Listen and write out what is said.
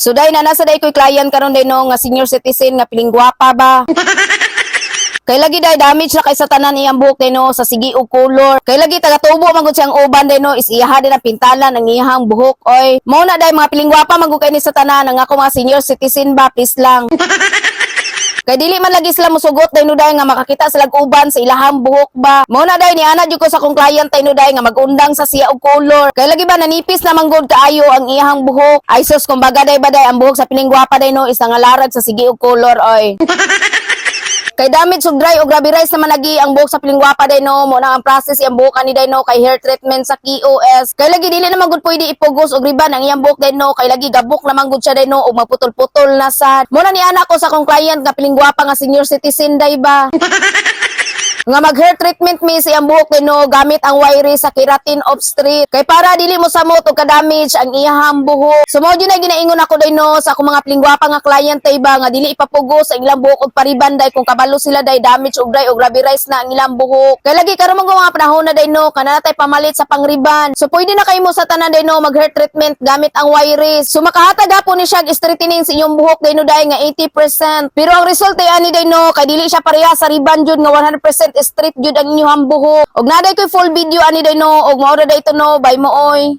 So day na nasa day ko'y client karon day no nga senior citizen nga piling gwapa ba. Kay lagi day damage na kay sa tanan iyang buhok day no sa sige og color. Kay lagi taga-tubo man gud siyang uban day no is iyaha din ang pintalan ang iyang buhok oy. Mao na day mga piling gwapa man gud kay ni sa tanan nga ako mga senior citizen ba please lang. Kay dili man lagi sila musugot day no day nga makakita sila og uban sa ilahang buhok ba. Mao na day niana jud ko sa akong client day no day nga magundang sa siya og color. Kay lagi ba nanipis na manggod kaayo ang iyang buhok. Ay sus kumbaga day ba day ang buhok sa piling gwapa day no is nangalarag sa sige og color oy. Kay damage og dry og grabe rice naman lagi ang buhok sa piling gwapa day no mo na ang process iyang buhok ani day no kay hair treatment sa KOS. Kay lagi dili naman gud pwede ipugos og riban ang iyang buhok day no kay lagi gabok naman gud siya day no og magputol-putol na sad. Mo na ni anak ko sa akong client nga piling gwapa nga senior citizen day ba. Nga mag hair treatment mi sa iyang buhok day no gamit ang wire sa keratin off street kay para dili mo samot og ka-damage ang iyang buhok. So mo na ginaingon ako day no sa akong mga pilingwapa nga client day ba nga dili ipapugos ang ilang buhok og pariban day kung kabalo sila day damage og dry og grabe rice na ang ilang buhok. Kay lagi karon mga panahon na day no kana natay pamalit sa pangriban. So pwede na kay mo sa tanan day no mag hair treatment gamit ang wire. So makahatag gapon ni siya straightening sa inyong buhok day no day nga 80%. Pero ang result ay ani day no kay dili siya pareha sa riban jud nga 100% straight jud ang inyong buhok. Og naday koy full video ani day no og mao ra day to no by mo oy.